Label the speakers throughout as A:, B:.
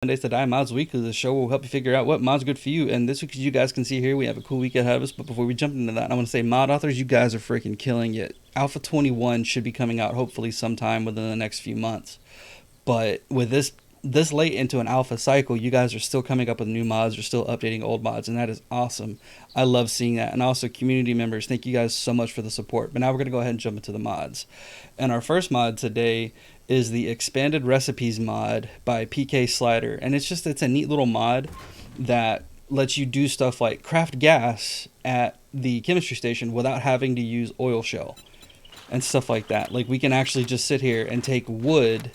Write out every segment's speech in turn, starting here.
A: Mondays to Die Mods Weekly. The show will help you figure out what mod's good for you. And this week, as you guys can see here, we have a cool week ahead of us. But before we jump into that, I want to say, mod authors, you guys are freaking killing it. Alpha 21 should be coming out hopefully sometime within the next few months. But with this late into an alpha cycle, you guys are still coming up with new mods, you're still updating old mods, and that is awesome. I love seeing that. And also, community members, thank you guys so much for the support. But now we're going to go ahead and jump into the mods. And our first mod today is the Expanded Recipes mod by PK Slider. And it's a neat little mod that lets you do stuff like craft gas at the chemistry station without having to use oil shell and stuff like that. Like, we can actually just sit here and take wood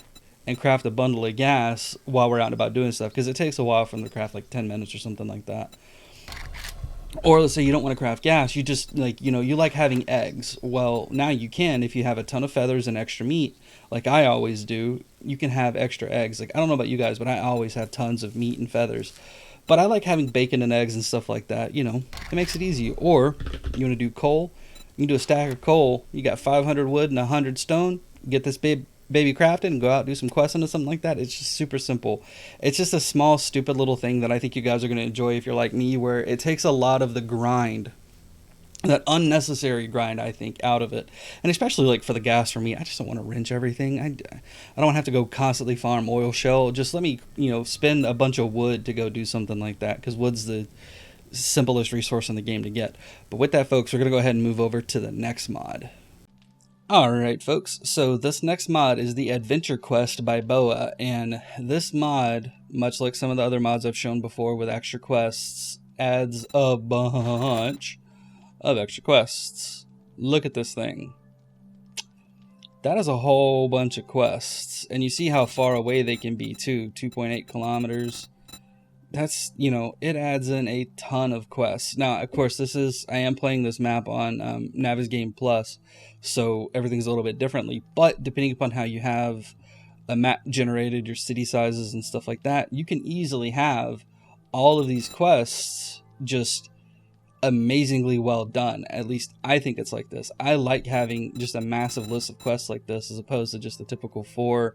A: and craft a bundle of gas while we're out and about doing stuff, because it takes a while for them to craft, like 10 minutes or something like that. Or let's say you don't want to craft gas, you just you like having eggs. Well, now you can, if you have a ton of feathers and extra meat, like I always do. You can have extra eggs. Like, I don't know about you guys, but I always have tons of meat and feathers. But I like having bacon and eggs and stuff like that. It makes it easy. Or you want to do coal, you can do a stack of coal. You got 500 wood and 100 stone. Get this baby crafted and go out and do some questing or something like that. It's just super simple. It's just a small, stupid little thing that I think you guys are going to enjoy if you're like me, where it takes a lot of the grind, that unnecessary grind, I think, out of it. And especially like for the gas, for me, I just don't want to wrench everything. I don't want to have to go constantly farm oil shell. Just let me spend a bunch of wood to go do something like that, because wood's the simplest resource in the game to get. But with that, folks, we're going to go ahead and move over to the next mod. Alright, folks, so this next mod is the Adventure Quest by Boa, and this mod, much like some of the other mods I've shown before with extra quests, adds a bunch of extra quests. Look at this thing. That is a whole bunch of quests, and you see how far away they can be too, 2.8 kilometers. That's, it adds in a ton of quests. Now, of course, I am playing this map on Navis Game Plus, so everything's a little bit differently. But depending upon how you have a map generated, your city sizes and stuff like that, you can easily have all of these quests just amazingly well done. At least I think it's like this. I like having just a massive list of quests like this, as opposed to just the typical 4.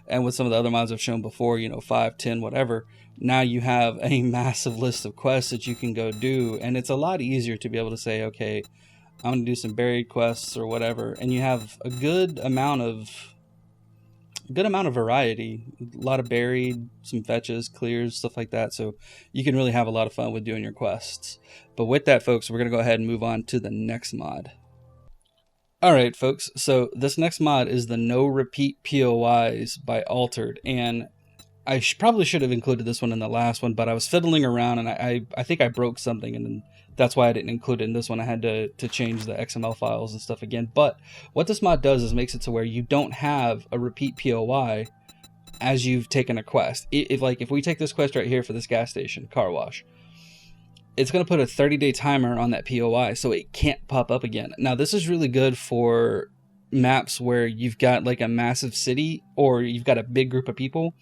A: And with some of the other mods I've shown before, 5, 10, whatever, now you have a massive list of quests that you can go do. And it's a lot easier to be able to say, okay, I'm going to do some buried quests or whatever. And you have a good amount of variety, a lot of buried, some fetches, clears, stuff like that. So you can really have a lot of fun with doing your quests. But with that, folks, we're going to go ahead and move on to the next mod. Alright, folks, so this next mod is the No Repeat POIs by Altered, and I probably should have included this one in the last one, but I was fiddling around and I think I broke something, and that's why I didn't include it in this one. I had to change the XML files and stuff again. But what this mod does is makes it to where you don't have a repeat POI as you've taken a quest. If we take this quest right here for this gas station, car wash, it's going to put a 30-day timer on that POI, so it can't pop up again. Now, this is really good for maps where you've got like a massive city or you've got a big group of people,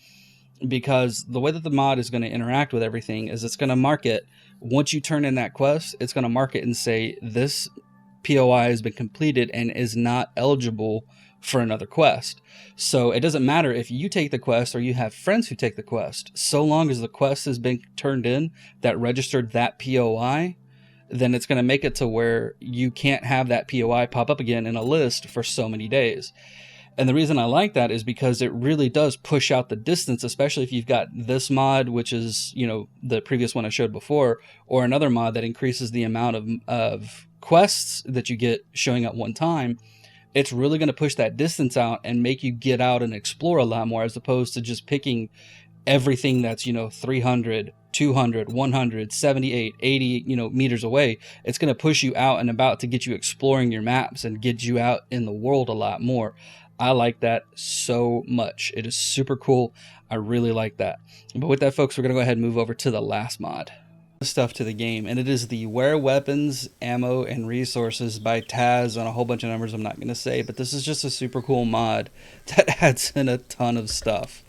A: because the way that the mod is going to interact with everything is it's going to mark it. Once you turn in that quest, it's going to mark it and say this POI has been completed and is not eligible for another quest. So it doesn't matter if you take the quest or you have friends who take the quest, so long as the quest has been turned in that registered that POI, then it's going to make it to where you can't have that POI pop up again in a list for so many days. And the reason I like that is because it really does push out the distance, especially if you've got this mod, which is, the previous one I showed before, or another mod that increases the amount of quests that you get showing at one time. It's really going to push that distance out and make you get out and explore a lot more, as opposed to just picking everything that's, 300, 200, 100, 78, 80, meters away. It's going to push you out and about to get you exploring your maps and get you out in the world a lot more. I like that so much. It is super cool. I really like that. But with that, folks, we're going to go ahead and move over to the last mod. Stuff to the game, and it is the Ware Weapons, Ammo, and Resources by Taz on a whole bunch of numbers I'm not going to say, but this is just a super cool mod that adds in a ton of stuff.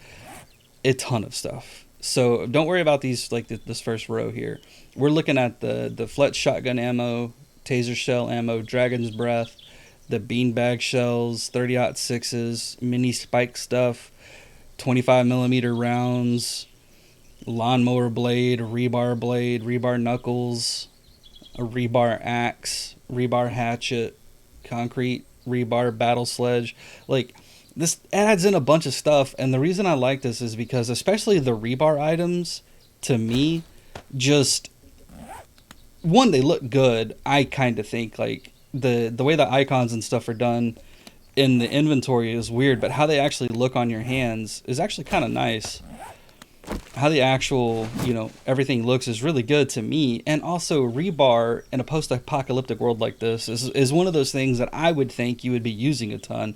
A: A ton of stuff. So don't worry about these, like this first row here. We're looking at the Fletch shotgun ammo, taser shell ammo, Dragon's Breath, the beanbag shells, 30-06s, mini spike stuff, 25mm rounds, lawnmower blade, rebar knuckles, a rebar axe, rebar hatchet, concrete rebar battle sledge. Like, this adds in a bunch of stuff, and the reason I like this is because especially the rebar items, to me, just one, they look good. I kind of think like the way the icons and stuff are done in the inventory is weird, but how they actually look on your hands is actually kind of nice. How the actual, everything looks is really good to me. And also, rebar in a post-apocalyptic world like this is one of those things that I would think you would be using a ton,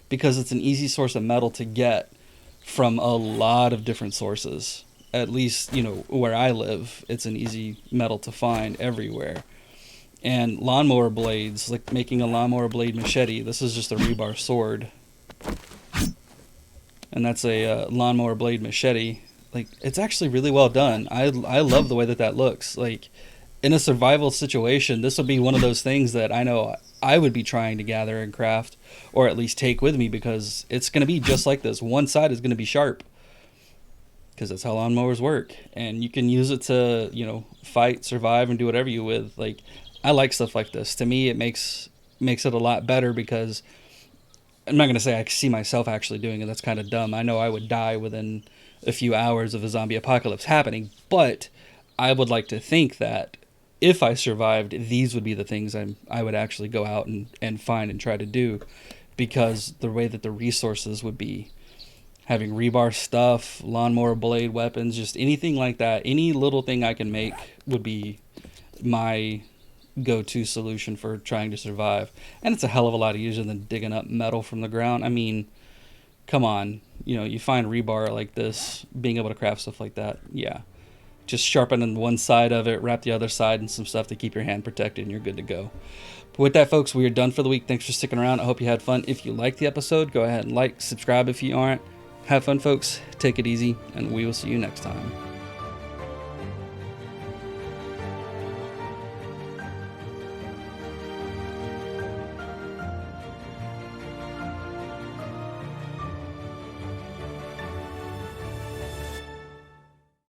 A: because it's an easy source of metal to get from a lot of different sources. At least, where I live, it's an easy metal to find everywhere. And lawnmower blades, like making a lawnmower blade machete, this is just a rebar sword. And that's a lawnmower blade machete. Like, it's actually really well done. I love the way that looks. Like, in a survival situation, this would be one of those things that I know I would be trying to gather and craft, or at least take with me, because it's going to be just like this. One side is going to be sharp, because that's how lawnmowers work. And you can use it to, fight, survive, and do whatever you with. Like, I like stuff like this. To me, it makes it a lot better, because I'm not going to say I see myself actually doing it. That's kind of dumb. I know I would die within a few hours of a zombie apocalypse happening, but I would like to think that if I survived, these would be the things I would actually go out and find and try to do, because the way that the resources would be, having rebar stuff, lawnmower blade weapons, just anything like that, any little thing I can make would be my go-to solution for trying to survive. And it's a hell of a lot easier than digging up metal from the ground. I mean, come on, you find rebar like this, being able to craft stuff like that, yeah. Just sharpen one side of it, wrap the other side in some stuff to keep your hand protected, and you're good to go. But with that, folks, we are done for the week. Thanks for sticking around. I hope you had fun. If you liked the episode, go ahead and like, subscribe if you aren't. Have fun, folks. Take it easy, and we will see you next time.